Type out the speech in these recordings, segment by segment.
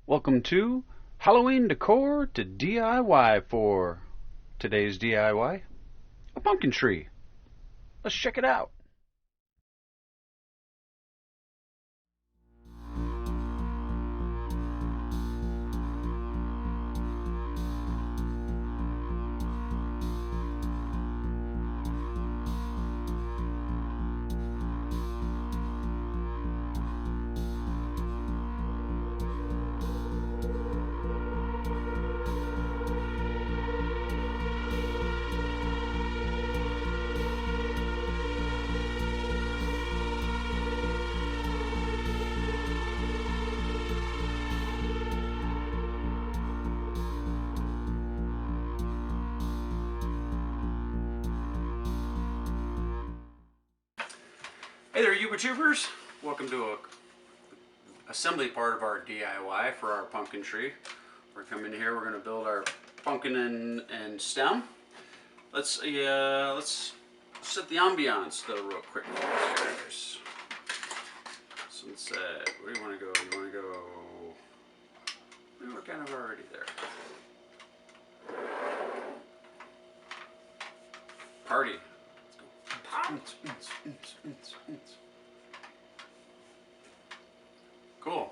Welcome to Halloween Decor to DIY for today's DIY, a pumpkin tree. Let's check it out. Hey there, YouTubers! Welcome to a assembly part of our DIY for our pumpkin tree. We're coming here. We're going to build our pumpkin and stem. Let's set the ambiance though real quick. Guys. Sunset. Where do you want to go? You want to go? We were kind of already there. Party. Cool.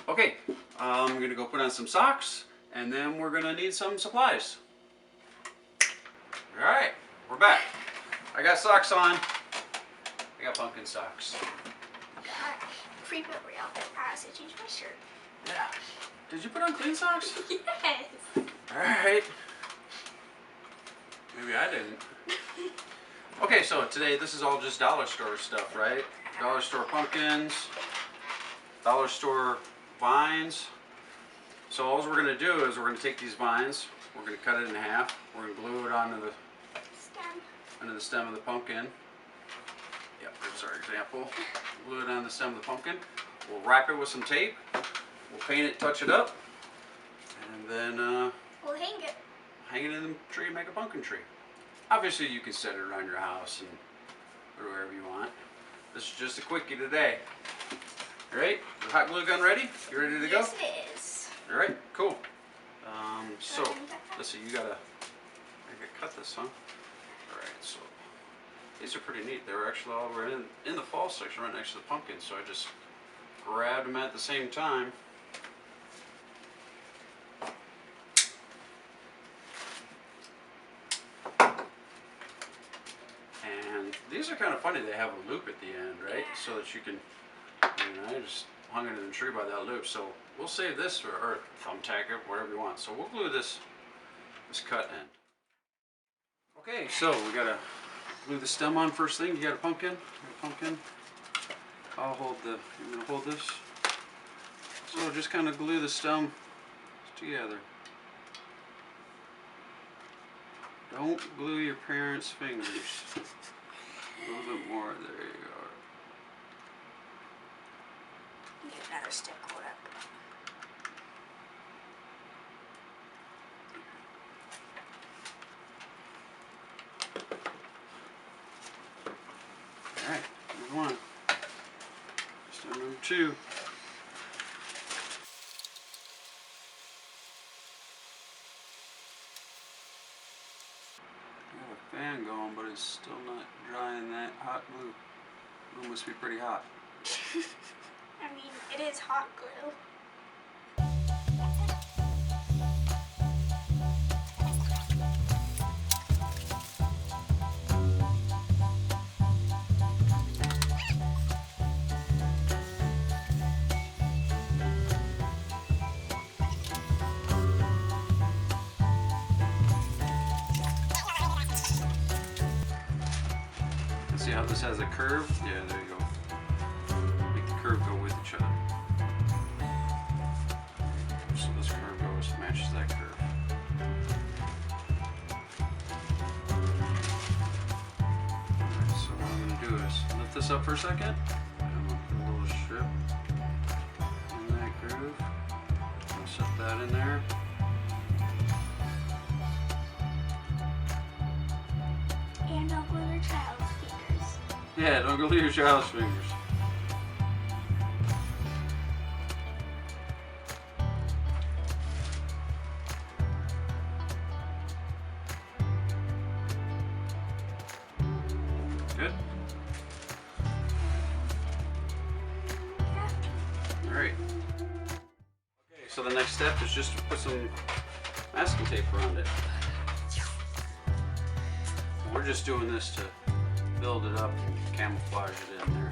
Okay, I'm going to go put on some socks, and then we're going to need some supplies. Alright, we're back. I got socks on. I got pumpkin socks. Pre-memory outfit. I also changed my shirt. Yeah. Did you put on clean socks? Yes. Alright. Maybe I didn't. Okay, so today this is all just dollar store stuff, right? Dollar store pumpkins, dollar store vines. So all we're going to do is we're going to take these vines, we're going to cut it in half, we're going to glue it onto the stem of the pumpkin. Yep, there's our example. Glue it on the stem of the pumpkin. We'll wrap it with some tape, we'll paint it, touch it up, and then We'll hang it. Hang it in the tree and make a pumpkin tree. Obviously you can set it around your house and or wherever you want. This is just a quickie today. Alright, the hot glue gun ready? You ready to go? Yes, it is. Alright, cool. So, let's see, I gotta cut this, huh? Alright, so, these are pretty neat. They're actually all right in the fall section right next to the pumpkin, so I just grabbed them at the same time. These are kind of funny. They have a loop at the end, right? Yeah. So that you can, I just hung it in the tree by that loop. So we'll save this or thumbtack it, whatever you want. So we'll glue this cut end. Okay, so we gotta glue the stem on first thing. You got a pumpkin? I'll hold you're gonna hold this. So just kind of glue the stem together. Don't glue your parents' fingers. A little bit more, there you go. Get another stick hold up. Alright, number one. Step number two. Fan going, but it's still not drying that hot glue. Glue must be pretty hot. I mean, it is hot glue. See how this has a curve? Yeah, there you go. Make the curve go with each other. So this curve matches that curve. Alright, so what I'm going to do is lift this up for a second. And we'll put a little strip in that groove. I'll set that in there. And don't glue your child's fingers. Yeah, don't glue your child's fingers. So the next step is just to put some masking tape around it. We're just doing this to build it up and camouflage it in there.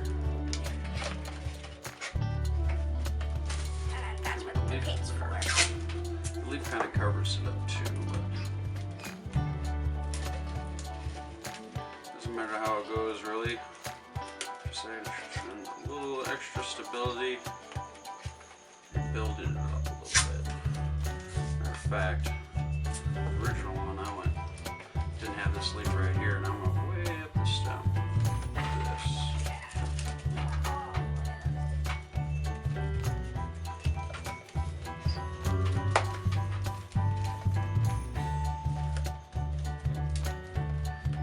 And that's what the paint's for. The leaf kind of covers it up too, but doesn't matter how it goes really. Just a little extra stability and build it up a little bit. Matter of fact, the original one I didn't have this leaf right here, and I'm gonna way up the stem like this.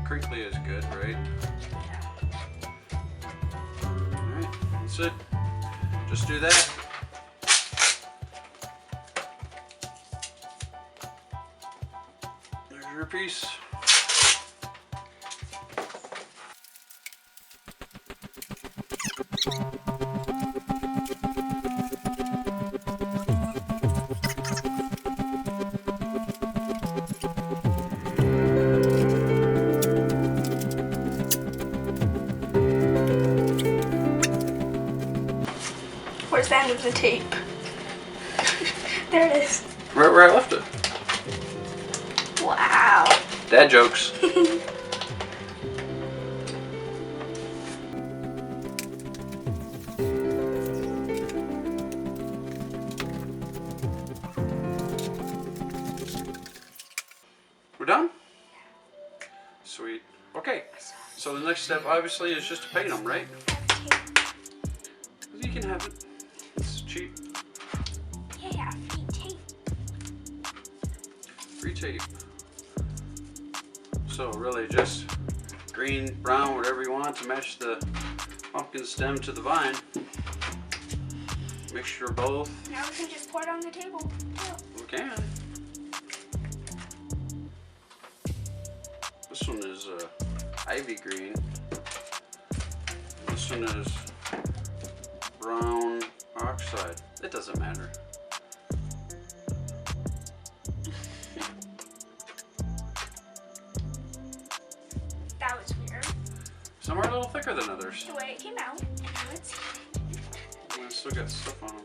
Crinkly is good, right? Alright, that's it. Just do that. There's your piece. Where's the end of the tape? There it is. Right where I left it. Wow. Dad jokes. We're done? Sweet. Okay. So the next step obviously is just to paint them, right? You can have it. It's cheap. Yeah, free tape. Free tape. So really just green, brown, whatever you want to match the pumpkin stem to the vine. Mixture of both. Now we can just pour it on the table. We can. This one is ivy green. This one is brown oxide. It doesn't matter. That was weird. Some are a little thicker than others. The way it came out. And now it's I still got stuff on them.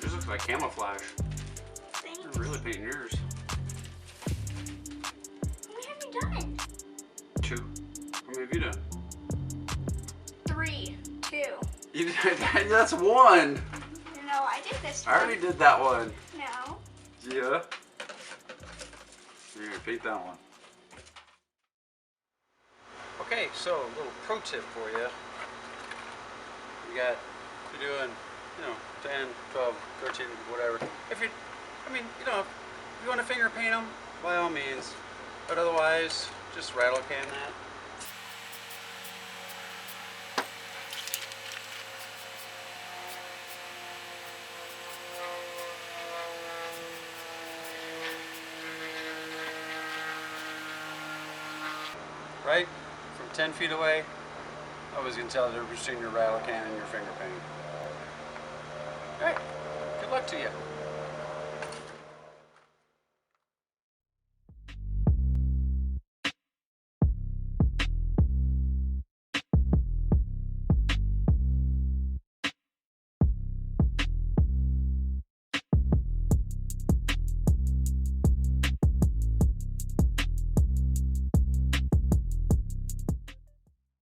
Yours looks like camouflage. Thanks. You're really painting yours. How many have you done? 2. How many have you done? 3, 2. You did, that's 1. No, I did this I one. already did that one. No. Yeah. You're gonna paint that one. Okay, so a little pro tip for you. You're doing, 10, 12, 13, whatever. If you want to finger paint them, by all means. But otherwise, just rattle can that. Right? From 10 feet away, I was going to tell the difference between your rattle can and your finger paint. Alright, good luck to you.